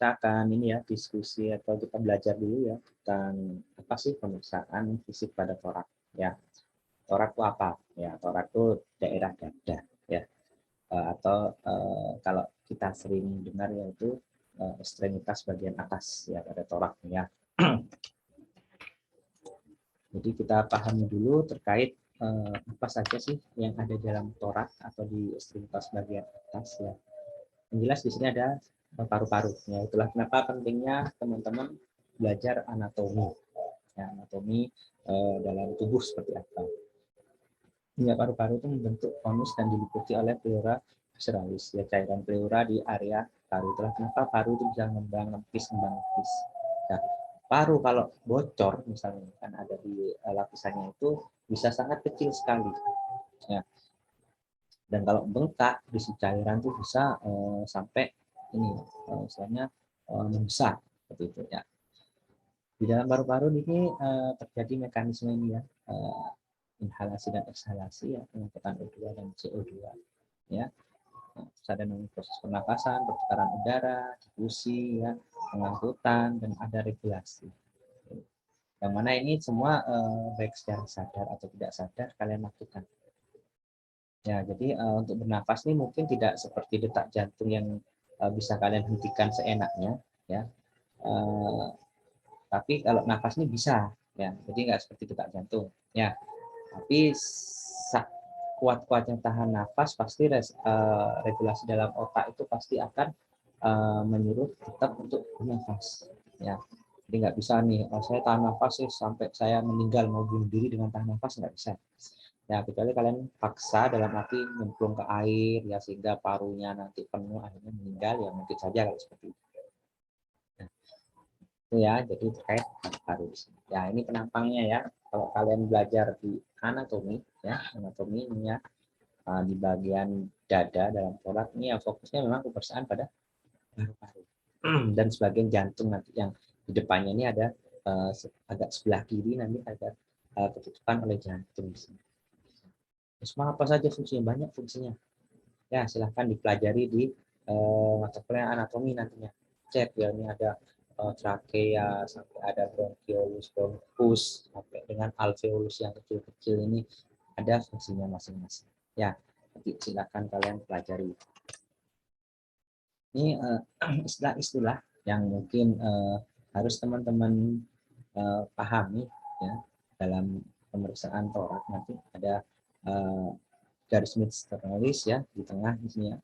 kita akan ini ya diskusi atau kita belajar dulu ya tentang apa sih pemeriksaan fisik pada torak ya. Torak itu apa? Ya, torak itu daerah dada ya. Atau kalau kita sering dengar yaitu ekstremitas bagian atas ya pada torak ya. Jadi kita pahami dulu terkait apa saja sih yang ada dalam torak atau di ekstremitas bagian atas ya. Yang jelas di sini ada paru-paru. Ya, itulah kenapa pentingnya teman-teman belajar anatomi. Ya, anatomi dalam tubuh seperti apa. Ya, paru-paru itu membentuk konus dan diliputi oleh pleura visceralis. Ya, cairan pleura di area paru. Itulah kenapa paru itu bisa ngembang nempis. Ya, paru kalau bocor misalnya kan ada di lapisannya itu bisa sangat kecil sekali. Ya. Dan kalau bengkak isi cairan itu bisa sampai ini misalnya membesar seperti itu ya. Di dalam paru-paru ini terjadi mekanisme ini ya, inhalasi dan ekshalasi ya, pengangkutan O2 dan CO2 ya. Terus ada proses pernapasan, pertukaran udara, difusi ya, pengangkutan dan ada regulasi. Yang mana ini semua baik secara sadar atau tidak sadar kalian lakukan. Ya, jadi untuk bernapas ini mungkin tidak seperti detak jantung yang bisa kalian hentikan seenaknya ya. Tapi kalau nafas ini bisa ya, jadi nggak seperti detak jantung ya. Tapi kuat-kuatnya tahan nafas pasti regulasi dalam otak itu pasti akan menyuruh tetap untuk bernafas ya. Jadi nggak bisa nih, saya tahan nafas sih sampai saya meninggal mau bunuh diri dengan tahan nafas, nggak bisa. Ya, kecuali kalian paksa dalam arti nyemplung ke air ya sehingga parunya nanti penuh akhirnya meninggal ya mungkin saja kalau seperti itu. Ya, jadi terkait paru. Ya, ini penampangnya ya. Kalau kalian belajar di anatomi ya, anatominya di bagian dada dalam torak ini ya fokusnya memang pemeriksaan pada paru-paru. Dan sebagian jantung nanti yang di depannya ini ada agak sebelah kiri nanti ada ketutupan oleh jantung di sini. Semua apa saja fungsinya? Banyak fungsinya. Ya, silahkan dipelajari di mata kuliah anatomi nantinya. Cek ya, ini ada trakea, sampai ada bronchiolus, bronchus, sampai dengan alveolus yang kecil-kecil ini ada fungsinya masing-masing. Ya, nanti silakan kalian pelajari. Ini istilah-istilah yang mungkin harus teman-teman pahami ya dalam pemeriksaan torak. Nanti ada garis sternalis ya di tengah di sini ya.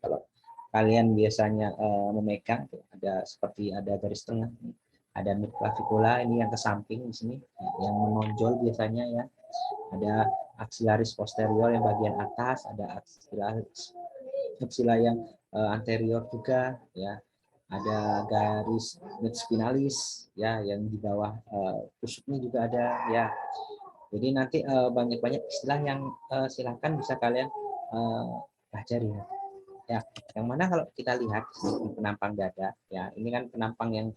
Kalau kalian biasanya memegang ada seperti ada garis tengah, ada mid clavicula ini yang ke samping di sini yang menonjol biasanya ya. Ada axillaris posterior yang bagian atas, ada axilla yang anterior juga ya. Ada garis mid spinalis ya yang di bawah tusuknya juga ada ya. Jadi nanti banyak-banyak istilah yang silakan bisa kalian pelajari ya. Ya, yang mana kalau kita lihat penampang dada, ya ini kan penampang yang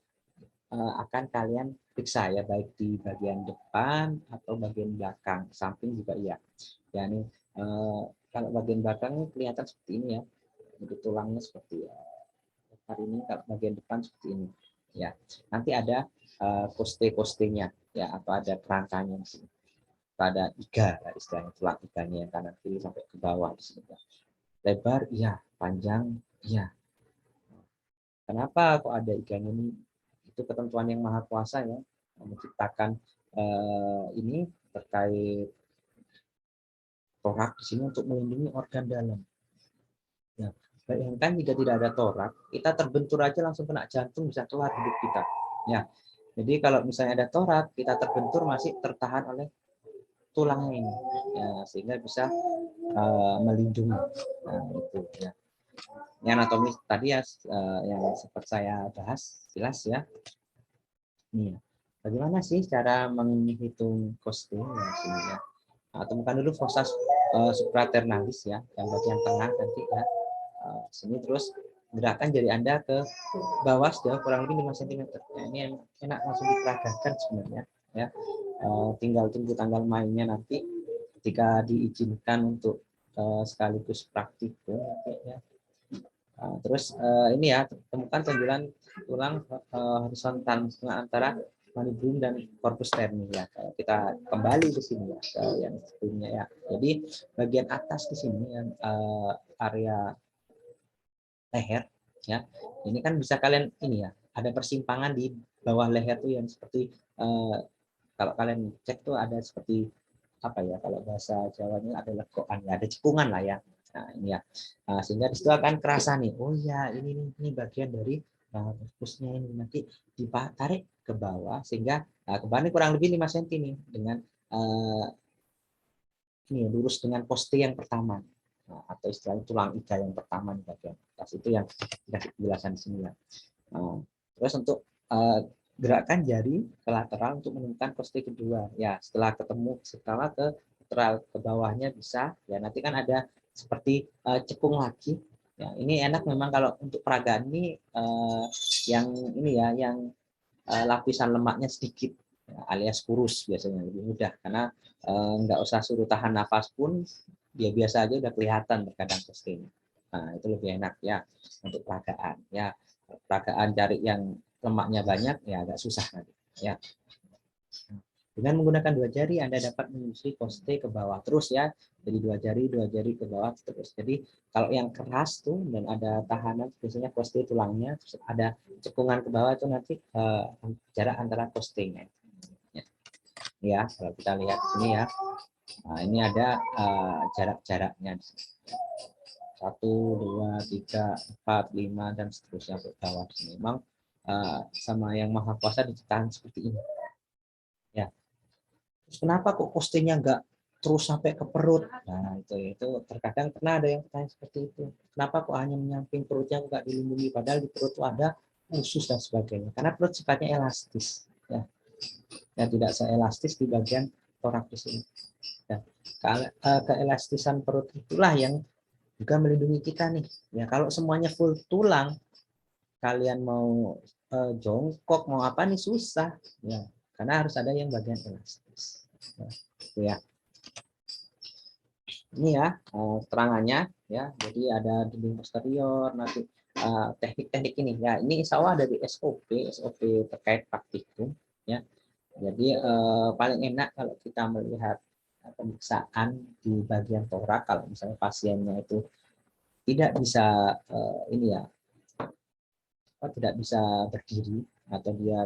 akan kalian periksa ya baik di bagian depan atau bagian belakang, samping juga iya. Ya ini kalau bagian belakang ini kelihatan seperti ini ya, jadi tulangnya seperti hari ini, kalau bagian depan seperti ini. Ya, nanti ada koste-kostenya ya atau ada kerangkanya di sini. Pada iga ya, istilahnya tulang iganya yang kanan kiri sampai ke bawah di sini. Lebar iya, panjang iya. Kenapa kok ada iganya ini? Itu ketentuan yang maha kuasa ya, menciptakan ini terkait torak di sini untuk melindungi organ dalam. Ya, bayangkan jika tidak ada torak, kita terbentur aja langsung kena jantung, bisa kelar hidup kita. Ya, jadi kalau misalnya ada torak, kita terbentur masih tertahan oleh tulangnya ini, ya, sehingga bisa melindungi. Nah, itu ya. Ini anatomi tadi ya yang sempat saya bahas jelas ya. Nih, bagaimana sih cara menghitung costing ya sini ya? Nah, temukan dulu fossa supraternalis ya, yang bagian tengah nanti ya. Sini terus gerakan jari Anda ke bawah sejauh kurang lebih 5 cm. Nah, ini enak langsung diperagakan sebenarnya ya. Tinggal tunggu tanggal mainnya nanti ketika diizinkan untuk sekaligus praktikum ya. Terus ini ya, temukan tonjolan tulang horizontal antara manubrium dan corpus sternum ya. Kalau kita kembali ke sini ya, ke yang sebelumnya ya. Jadi bagian atas di sini yang area leher ya. Ini kan bisa kalian ini ya, ada persimpangan di bawah leher tuh yang seperti kalau kalian cek tuh ada seperti apa ya, kalau bahasa Jawanya ada legokan ya, ada cekungan lah ya. Nah ini ya, sehingga di situ akan kerasa nih, oh ya ini bagian dari fokusnya ini, nanti ditarik ke bawah sehingga ke bawah ini kurang lebih 5 cm nih dengan ini lurus dengan poste yang pertama. Nah, atau istilahnya tulang iga yang pertama di bagian atas itu yang dikasih penjelasan di sini ya. Terus untuk gerakan jari ke lateral untuk menemukan poste kedua ya, setelah ke lateral ke bawahnya bisa ya, nanti kan ada seperti cekung lagi ya. Ini enak memang kalau untuk peragaan ini yang ini ya, yang lapisan lemaknya sedikit ya, alias kurus biasanya lebih mudah, karena nggak usah suruh tahan nafas pun dia biasa aja udah kelihatan terkadang postenya. Nah itu lebih enak ya untuk peragaan ya. Peragaan cari yang lemaknya banyak ya agak susah nanti ya. Dengan menggunakan 2 jari Anda dapat menyusui poste ke bawah terus ya. Jadi 2 jari ke bawah terus. Jadi kalau yang keras tuh dan ada tahanan biasanya poste tulangnya, terus ada cekungan ke bawah itu nanti jarak antara postenya. Ya, kalau kita lihat sini ya. Nah, ini ada jarak-jaraknya. 1, 2, 3, 4, 5 dan seterusnya ke bawah sini. Memang sama yang Maha Kuasa diciptakan seperti ini. Ya. Terus kenapa kok postingnya nggak terus sampai ke perut? Nah itu terkadang pernah ada yang bertanya seperti itu. Kenapa kok hanya menyamping perutnya nggak dilindungi? Padahal di perut itu ada usus dan sebagainya. Karena perut sifatnya elastis. Ya. Ya tidak seelastis di bagian torak di sini. Ya. Keelastisan perut itulah yang juga melindungi kita nih. Ya kalau semuanya full tulang, kalian mau jongkok mau apa nih susah. Ya karena harus ada yang bagian elastis. Ya. Ini ya keterangannya ya. Jadi ada dinding posterior, nanti teknik-teknik ini ya. Ini insya Allah ada di SOP terkait praktikum ya. Jadi paling enak kalau kita melihat pemeriksaan di bagian torak, kalau misalnya pasiennya itu tidak bisa ini ya, tidak bisa berdiri atau dia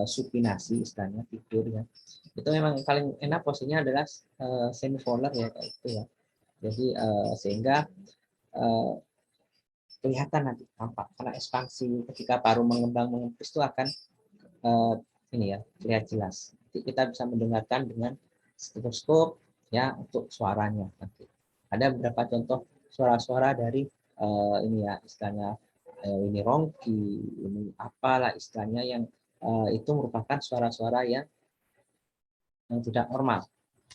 supinasi istilahnya tidur ya, itu memang paling enak posisinya adalah semipolar ya kayak itu ya. Jadi sehingga kelihatan nanti tampak karena ekspansi ketika paru mengembang mengempis itu akan ini ya terlihat jelas. Nanti kita bisa mendengarkan dengan stetoskop ya untuk suaranya nanti. Ada beberapa contoh suara-suara dari ini ya istilahnya ini rongki, ini apalah istilahnya yang itu merupakan suara-suara yang tidak normal.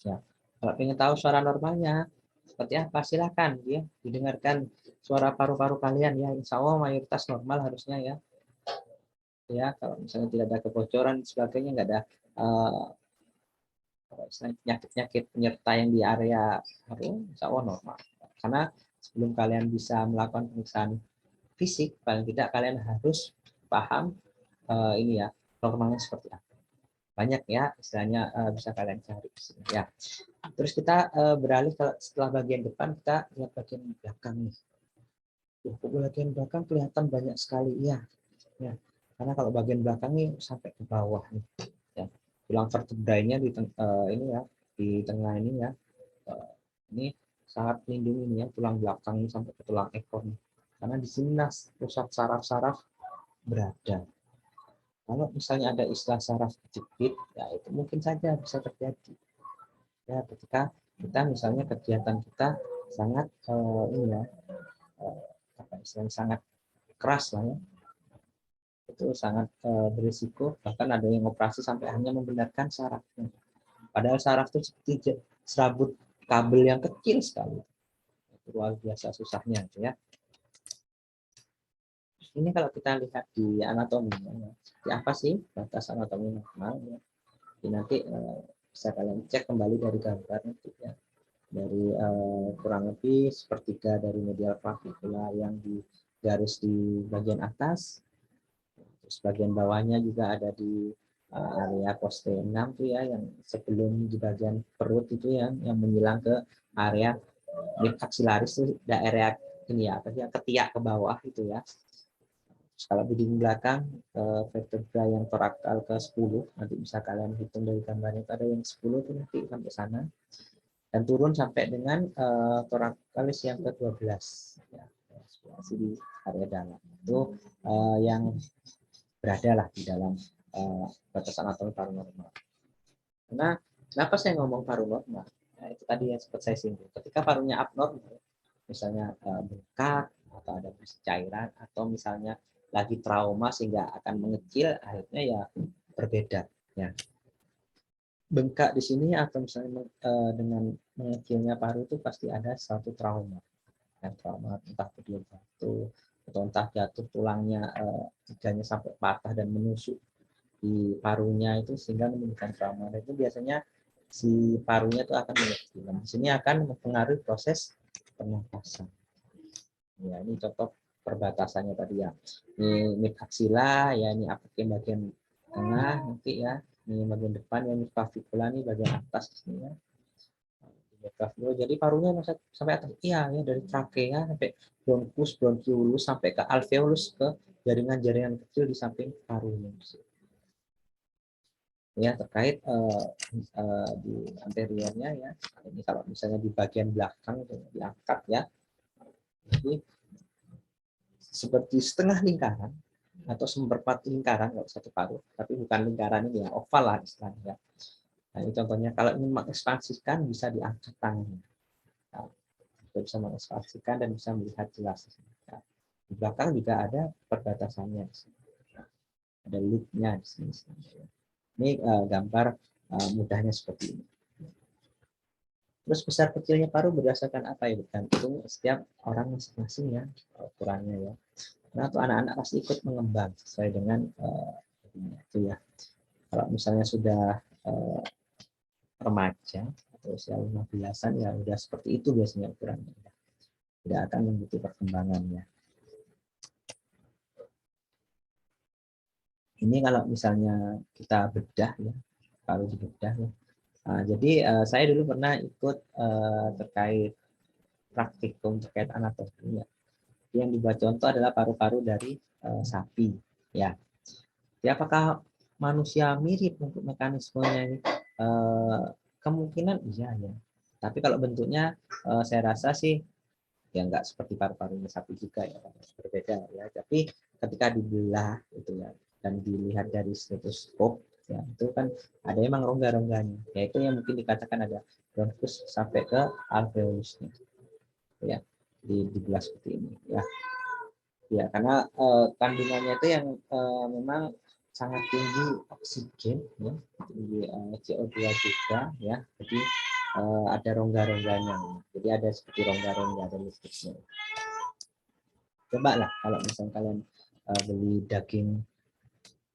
Ya. Kalau ingin tahu suara normalnya seperti apa, silakan ya didengarkan suara paru-paru kalian ya. Insya Allah mayoritas normal harusnya ya. Ya kalau misalnya tidak ada kebocoran sebagainya, nggak ada penyakit-penyakit penyerta yang di area paru, insya Allah normal. Karena sebelum kalian bisa melakukan pemeriksaan fisik, paling tidak kalian harus paham ini ya normalnya seperti apa. Banyak ya istilahnya bisa kalian cari ya. Terus kita beralih ke setelah bagian depan, kita lihat bagian belakang nih. Bagian belakang kelihatan banyak sekali ya. Ya. Karena kalau bagian belakang nih sampai ke bawah nih. Ya. Tulang vertebranya di ini ya, di tengah ini ya. Ini sangat melindungi nih ya tulang belakang ini sampai ke tulang ekor nih. Karena di sini pusat saraf-saraf berada. Kalau misalnya ada istilah saraf kejepit, ya itu mungkin saja bisa terjadi. Ya, ketika kita misalnya kegiatan kita sangat ini ya, apa istilahnya sangat keras lah ya, itu sangat berisiko. Bahkan ada yang operasi sampai hanya membenarkan sarafnya. Padahal saraf itu seperti serabut kabel yang kecil sekali. Itu luar biasa susahnya, ya. Ini kalau kita lihat di anatominya, ya. Seperti apa sih batas anatomi normal? Ya. Jadi nanti bisa kalian cek kembali dari gambar nanti ya. Dari kurang lebih sepertiga dari medial clavicula yang di garis di bagian atas, sebagian bawahnya juga ada di area poste 6 tuh ya, yang sebelum di bagian perut itu yang menyilang ke area mid axillaris tuh daerah ini ya, apa sih, ketiak ke bawah itu ya. Kalau di belakang vertebra yang torakal ke 10, nanti bisa kalian hitung dari gambarnya, ada yang 10 tuh nanti sampai sana, dan turun sampai dengan torakalis yang ke 12 ya, di area dalam itu yang berada lah di dalam batas anatomi paru normal. Nah, kenapa saya ngomong paru normal? Nah, itu tadi yang sempat saya singgung. Ketika parunya abnormal, misalnya bengkak atau ada cairan, atau misalnya lagi trauma sehingga akan mengecil, akhirnya ya berbeda. Ya. Bengkak di sini atau misalnya dengan mengecilnya paru itu pasti ada satu trauma. Dan trauma entah berdiri batu atau entah jatuh tulangnya giganya sampai patah dan menusuk di parunya itu sehingga menimbulkan trauma. Dan itu biasanya si parunya itu akan mengecil. Di sini akan mempengaruhi proses pernapasan. Ya, ini contoh perbatasannya tadi ya. Ini mid axilla ya, ini bagian tengah nanti ya. Ini bagian depan ya, ini clavicula, ini bagian atas sini ya. Jadi parunya sampai atas, iya ya, dari trakea sampai bronchus, bronchiolus sampai ke alveolus, ke jaringan-jaringan kecil di samping parunya. Ya, terkait di anteriornya ya. Ini kalau misalnya di bagian belakang itu diangkat ya. Jadi seperti setengah lingkaran atau seperempat lingkaran, kalau satu paru, tapi bukan lingkaran ini ya, oval lah istilahnya. Nah, ini contohnya kalau ingin mengekspansikan bisa diangkat tangannya. Nah, kita bisa mengekspansikan dan bisa melihat jelas. Nah, di belakang juga ada perbatasannya. Nah, ada loop-nya di sini. Ini gambar mudahnya seperti ini. Terus besar kecilnya paru berdasarkan apa ya? Bergantung setiap orang masing-masing ya ukurannya ya. Nah, untuk anak-anak pasti ikut mengembang sesuai dengan itu ya. Kalau misalnya sudah remaja atau usia 15-an ya udah seperti itu biasanya ukurannya. Tidak akan mengikuti perkembangannya. Ini kalau misalnya kita bedah ya, kalau dibedah ya. Nah, jadi saya dulu pernah ikut terkait praktikum terkait anatomi ya. Yang dibuat contoh adalah paru-paru dari sapi ya. Ya, apakah manusia mirip untuk mekanismenya ini? Kemungkinan iya ya. Tapi kalau bentuknya saya rasa sih ya nggak seperti paru-parunya sapi juga ya, berbeda ya. Tapi ketika dibelah itu ya dan dilihat dari stetoskop ya, itu kan ada emang rongga-rongganya. Yaitu yang mungkin dikatakan ada bronchus sampai ke alveolusnya. Ya, dibelah seperti ini ya. Ya, karena kandungannya itu yang memang sangat tinggi oksigen ya, tinggi CO2 juga ya. Jadi ada rongga-rongganya. Jadi ada seperti rongga-rongga dan listriknya. Coba lah kalau misalnya kalian beli daging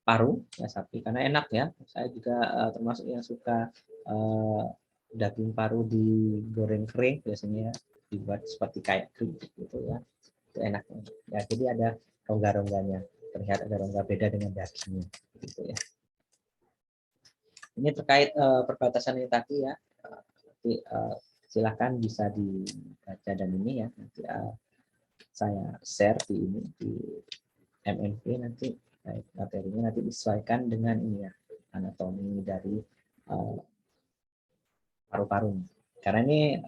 paru ya sapi, karena enak ya. Saya juga termasuk yang suka daging paru digoreng kering biasanya, dibuat seperti kayak keripik gitu ya. Itu enak ya. Jadi ada rongga-rongganya, terlihat ada rongga beda dengan dagingnya gitu ya. Ini terkait perbatasan ini tadi ya. Nanti silakan bisa dibaca dan ini ya, nanti saya share di ini di MNP, nanti materinya nanti disesuaikan dengan ini ya, anatomi dari paru-paru. Karena ini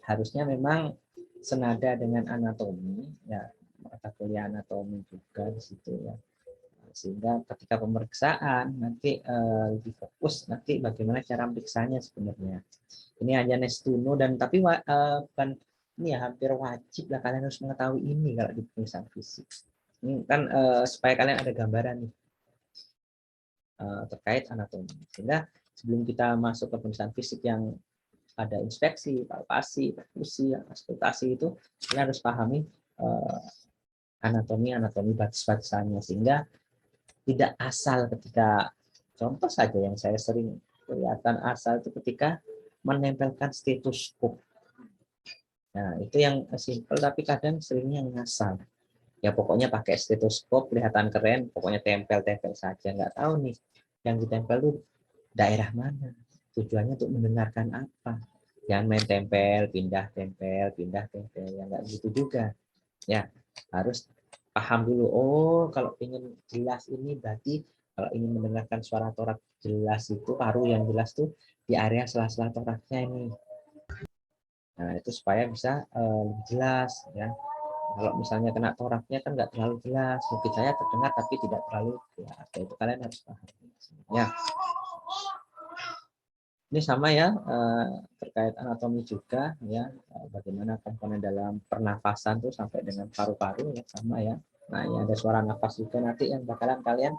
harusnya memang senada dengan anatomi ya, mata kuliah anatomi juga di situ ya. Sehingga ketika pemeriksaan nanti lebih fokus nanti bagaimana cara meriksanya sebenarnya. Ini hanya nestuno dan tapi bukan ini ya, hampir wajib lah kalian harus mengetahui ini kalau di pemeriksaan fisik. Ini kan supaya kalian ada gambaran nih terkait anatomi. Sehingga sebelum kita masuk ke pemeriksaan fisik yang ada inspeksi, palpasi, perkusi, auskultasi, itu kalian harus pahami anatomi batas-batasannya, sehingga tidak asal ketika, contoh saja yang saya sering kelihatan asal itu ketika menempelkan stetoskop. Nah, itu yang simpel tapi kadang seringnya ngasal. Ya pokoknya pakai stetoskop kelihatan keren, pokoknya tempel-tempel saja, nggak tahu nih yang ditempel tuh daerah mana, tujuannya untuk mendengarkan apa. Jangan main pindah tempel, ya nggak gitu juga. Ya harus paham dulu. Oh kalau ingin jelas ini berarti kalau ingin mendengarkan suara torak jelas itu paru yang jelas tuh di area sela-sela toraknya ini. Nah itu supaya bisa lebih jelas ya. Kalau misalnya kena toraknya kan nggak terlalu jelas, mungkin saya terdengar tapi tidak terlalu jelas. Itu kalian harus paham. Ya, ini sama ya terkait anatomi juga ya, bagaimana komponen dalam pernafasan tuh sampai dengan paru-paru ya sama ya. Nah ini ada suara nafas juga nanti yang bakalan kalian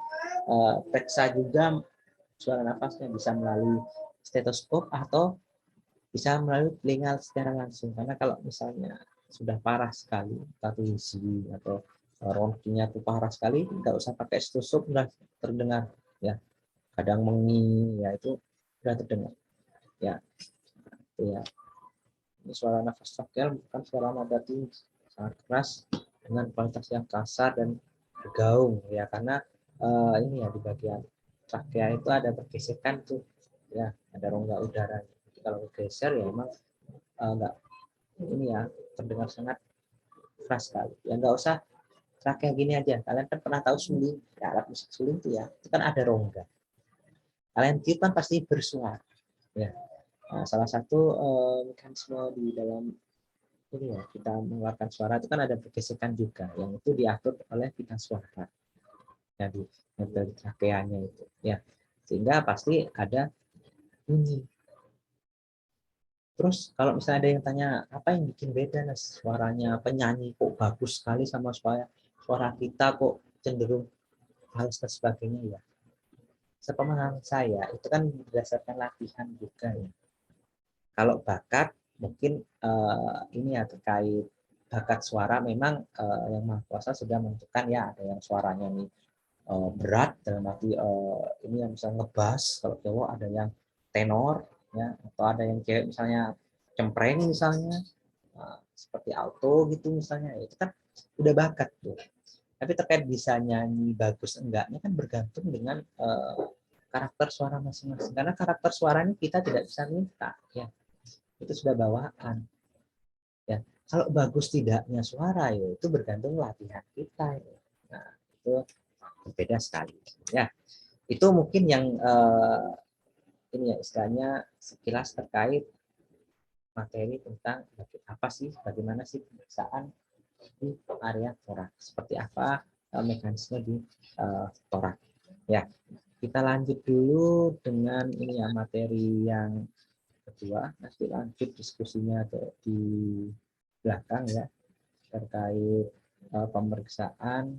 periksa juga suara nafasnya bisa melalui stetoskop atau bisa melalui telinga secara langsung. Karena kalau misalnya sudah parah sekali satu isi atau ronkinya itu parah sekali, nggak usah pakai stetoskop sudah terdengar ya. Kadang mengi ya itu sudah terdengar ya. Itu ya. Ini suara nafas trakeal bukan suara nada tinggi, sangat keras dengan kualitas yang kasar dan bergaung ya karena ini ya di bagian trakea itu ada pergesekan tuh ya, ada rongga udara. Jadi kalau bergeser ya memang enggak ini ya terdengar sangat keras sekali. Ya enggak usah trakea gini aja. Kalian kan pernah tahu suling, ya, alat musik suling itu ya, itu kan ada rongga. Kalian tiup kan pasti bersuara. Ya. Nah, salah satu mekanisme di dalam ini ya kita mengeluarkan suara itu kan ada pergesekan juga yang itu diatur oleh pita suara jadi nempel trakeanya itu ya sehingga pasti ada bunyi. Terus kalau misalnya ada yang tanya apa yang bikin beda suaranya penyanyi kok bagus sekali sama suara kita kok cenderung halus dan sebagainya ya. Sepemahaman saya itu kan berdasarkan latihan juga ya. Kalau bakat mungkin ini ya terkait bakat suara memang yang Maha Kuasa sudah menentukan ya ada yang suaranya nih berat dalam arti ini yang bisa ngebas kalau cowok ada yang tenor ya atau ada yang cewek misalnya cempreng misalnya seperti alto gitu misalnya itu kan udah bakat tuh. Tapi terkait bisa nyanyi bagus enggaknya kan bergantung dengan karakter suara masing-masing karena karakter suaranya kita tidak bisa minta ya itu sudah bawaan ya kalau bagus tidaknya suara ya itu bergantung latihan kita ya. Nah itu berbeda sekali ya itu mungkin yang ini ya istilahnya sekilas terkait materi tentang apa sih bagaimana sih pemeriksaan di area torak seperti apa mekanisme di torak ya kita lanjut dulu dengan ini ya materi yang kedua nanti lanjut diskusinya di belakang ya terkait pemeriksaan